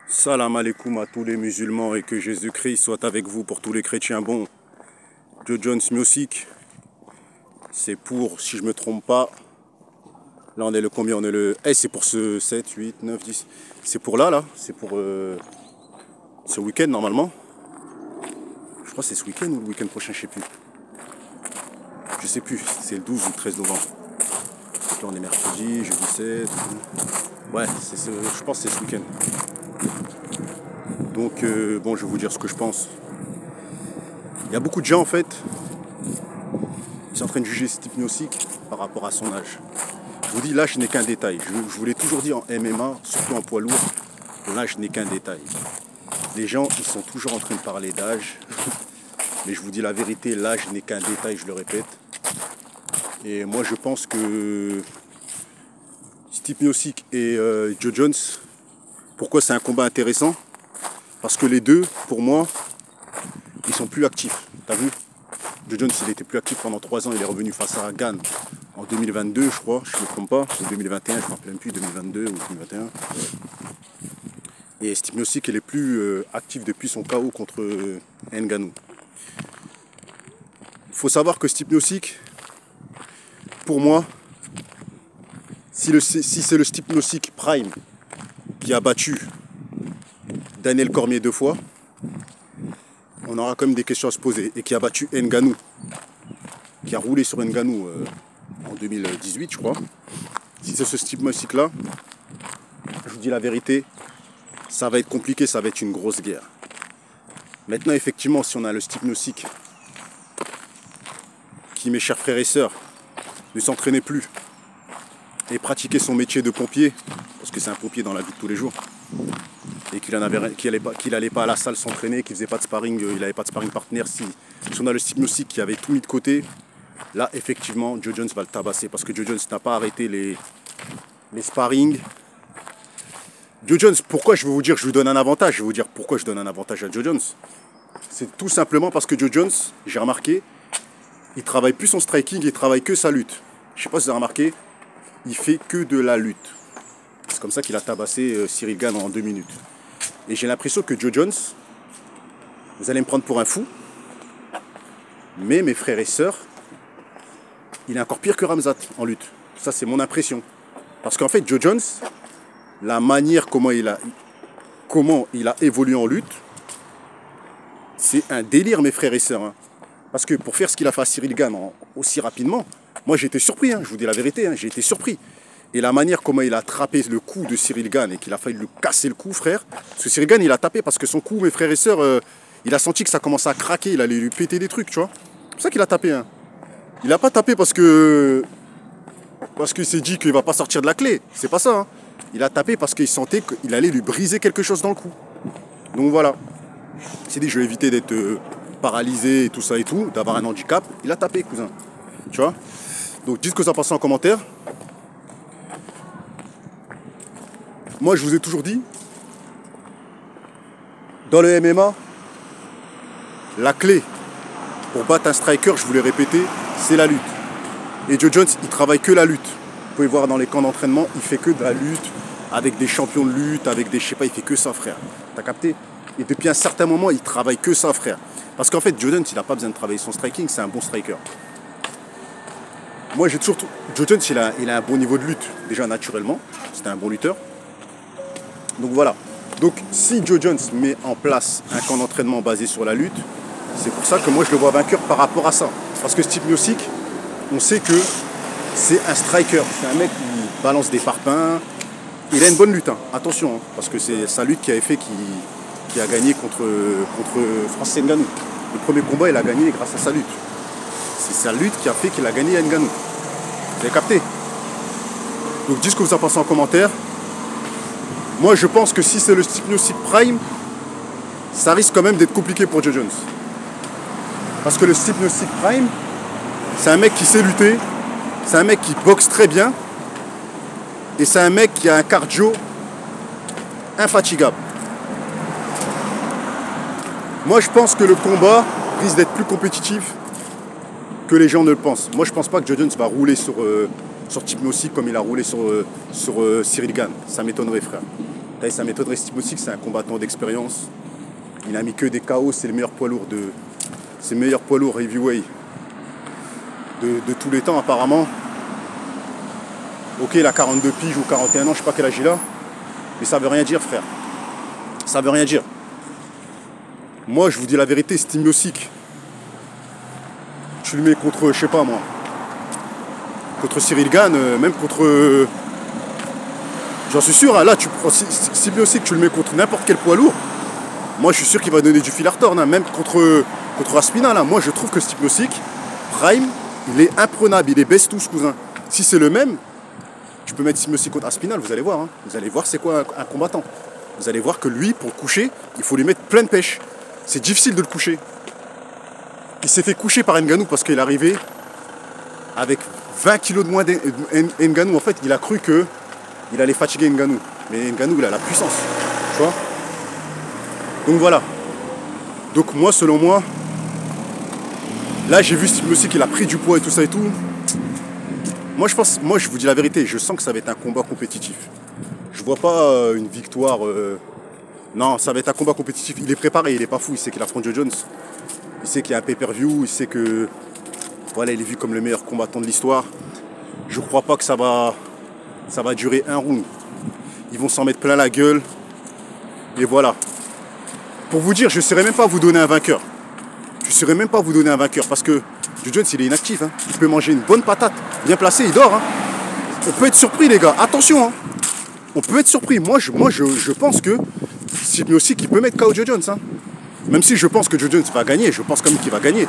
Salam alaikum à tous les musulmans et que Jésus-Christ soit avec vous pour tous les chrétiens bons. Joe Jones Music, c'est pour, si je me trompe pas, là on est le combien? On est le... c'est pour ce 7, 8, 9, 10. C'est pour là, c'est pour ce week-end normalement. Je crois que c'est ce week-end ou le week-end prochain, je sais plus. Je sais plus, c'est le 12 ou le 13 novembre. Donc là on est mercredi, jeudi 7. Ouais, je pense que c'est ce week-end. Donc bon, je vais vous dire ce que je pense. Il y a beaucoup de gens en fait qui sont en train de juger Stipe Miocic par rapport à son âge. Je vous dis, l'âge n'est qu'un détail. Je vous l'ai toujours dit en MMA, surtout en poids lourd, l'âge n'est qu'un détail. Les gens, ils sont toujours en train de parler d'âge. Mais je vous dis la vérité, l'âge n'est qu'un détail, je le répète. Et moi je pense que Stipe Miocic et Joe Jones, pourquoi c'est un combat intéressant? Parce que les deux, pour moi, ils sont plus actifs. T'as vu? Joe Jones, il était plus actif pendant 3 ans. Il est revenu face à Gane en 2022, je crois. Je ne me trompe pas. Ou 2021, je ne me rappelle même plus. 2022 ou 2021. Et Stipe Miocic, il est plus actif depuis son KO contre Ngannou. Il faut savoir que Stipe Miocic, pour moi, si c'est le Stipe Miocic Prime qui a battu Daniel Cormier 2 fois, on aura quand même des questions à se poser. Et qui a battu Ngannou, qui a roulé sur Ngannou en 2018, je crois. Si c'est ce Stipe Miocic là, je vous dis la vérité, ça va être compliqué, ça va être une grosse guerre. Maintenant, effectivement, si on a le Stipe Miocic qui, mes chers frères et sœurs, ne s'entraînait plus et pratiquait son métier de pompier, parce que c'est un pompier dans la vie de tous les jours, et qu'il n'allait pas à la salle s'entraîner, qu'il faisait pas de sparring, il n'avait pas de sparring partner. Si on a le Stipe Miocic qui avait tout mis de côté, là effectivement Joe Jones va le tabasser, parce que Joe Jones n'a pas arrêté les sparring. Joe Jones, pourquoi je vais vous dire je lui donne un avantage? Je vais vous dire pourquoi je donne un avantage à Joe Jones. C'est tout simplement parce que Joe Jones, j'ai remarqué, il travaille plus son striking, il travaille que sa lutte. Je sais pas si vous avez remarqué, il fait que de la lutte. C'est comme ça qu'il a tabassé Cyril Gane en 2 minutes. Et j'ai l'impression que Joe Jones, vous allez me prendre pour un fou, mais mes frères et sœurs, il est encore pire que Khamzat en lutte. Ça, c'est mon impression. Parce qu'en fait, Joe Jones, la manière comment il a évolué en lutte, c'est un délire, mes frères et sœurs. Hein. Parce que pour faire ce qu'il a fait à Cyril Gane aussi rapidement, moi j'ai été surpris, hein, je vous dis la vérité, hein, j'ai été surpris. Et la manière comment il a attrapé le cou de Cyril Gane et qu'il a failli lui casser le cou, frère. Parce que Cyril Gane, il a tapé parce que son cou, mes frères et sœurs, il a senti que ça commençait à craquer, il allait lui péter des trucs, tu vois. C'est pour ça qu'il a tapé. Hein. Il n'a pas tapé parce qu'il s'est dit qu'il ne va pas sortir de la clé. C'est pas ça. Hein. Il a tapé parce qu'il sentait qu'il allait lui briser quelque chose dans le cou. Donc voilà. Il s'est dit, je vais éviter d'être paralysé et tout ça et tout, d'avoir un handicap. Il a tapé, cousin. Tu vois. Donc dites ce que vous en pensez en commentaire. Moi, je vous ai toujours dit, dans le MMA, la clé pour battre un striker, je vous l'ai répété, c'est la lutte. Et Joe Jones, il travaille que la lutte. Vous pouvez voir dans les camps d'entraînement, il fait que de la lutte, avec des champions de lutte, avec des, je sais pas, il fait que ça, frère. T'as capté? Et depuis un certain moment, il travaille que ça, frère. Parce qu'en fait, Joe Jones, il n'a pas besoin de travailler son striking, c'est un bon striker. Moi, j'ai toujours... Joe Jones, il a un bon niveau de lutte, déjà naturellement. C'était un bon lutteur. Donc voilà. Donc si Joe Jones met en place un camp d'entraînement basé sur la lutte, c'est pour ça que moi je le vois vainqueur par rapport à ça. Parce que Stipe Miocic, on sait que c'est un striker. C'est un mec qui balance des parpaings. Il a une bonne lutte, hein. Attention, hein, parce que c'est sa lutte qui avait fait qu'il a gagné contre Francis Ngannou. Le premier combat, il a gagné grâce à sa lutte. C'est sa lutte qui a fait qu'il a gagné Ngannou. Vous avez capté? Donc dites ce que vous en pensez en commentaire. Moi, je pense que si c'est le Stipe Miocic Prime, ça risque quand même d'être compliqué pour Joe Jones. Parce que le Stipe Miocic Prime, c'est un mec qui sait lutter, c'est un mec qui boxe très bien, et c'est un mec qui a un cardio infatigable. Moi, je pense que le combat risque d'être plus compétitif que les gens ne le pensent. Moi, je pense pas que Joe Jones va rouler sur Stipe Miocic comme il a roulé sur Cyril Gane. Ça m'étonnerait, frère. Sa méthode Stipnosik, c'est un combattant d'expérience. Il n'a mis que des KO, c'est le meilleur poids lourd c'est le meilleur poids lourd heavyweight de tous les temps apparemment. Ok, il a 42 piges ou 41 ans, je sais pas quel âge il a. Mais ça veut rien dire, frère. Ça veut rien dire. Moi, je vous dis la vérité, Stipnosik, tu le mets contre, je sais pas moi, contre Cyril Gane, même contre... j'en suis sûr, hein, là, tu prends Stipnosik, tu le mets contre n'importe quel poids lourd. Moi, je suis sûr qu'il va donner du fil à retordre, hein, même contre Aspinal. Là. Moi, je trouve que Stipnosik, Prime, il est imprenable, il est best tous, cousin. Si c'est le même, tu peux mettre Stipnosik contre Aspinal, vous allez voir. Hein. Vous allez voir c'est quoi un combattant. Vous allez voir que lui, pour le coucher, il faut lui mettre plein de pêche. C'est difficile de le coucher. Il s'est fait coucher par Ngannou parce qu'il est arrivé avec 20 kilos de moins d'Ngannou. En fait, il a cru qu'il allait fatiguer Ngannou. Mais Ngannou, il a la puissance. Tu vois ? Donc voilà. Donc moi, selon moi, là, j'ai vu Stipnosik, il a pris du poids et tout ça et tout. Moi, je vous dis la vérité, je sens que ça va être un combat compétitif. Je vois pas une victoire... Non, ça va être un combat compétitif. Il est préparé, il est pas fou. Il sait qu'il affronte Joe Jones. Il sait qu'il y a un pay-per-view. Il sait que... Voilà, il est vu comme le meilleur combattant de l'histoire. Je crois pas que ça va durer un round. Ils vont s'en mettre plein la gueule. Et voilà. Pour vous dire, je ne saurais même pas vous donner un vainqueur. Je ne saurais même pas vous donner un vainqueur. Parce que Joe Jones, il est inactif. Hein. Il peut manger une bonne patate. Bien placé, il dort. Hein. On peut être surpris, les gars. Attention. Hein. On peut être surpris. Moi, je pense que Stipnosik, il peut mettre KO Joe Jones. Hein. Même si je pense que Joe Jones va gagner. Je pense quand même qu'il va gagner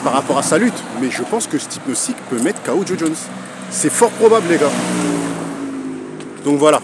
par rapport à sa lutte. Mais je pense que Stipnosik peut mettre KO Joe Jones. C'est fort probable, les gars. Donc voilà.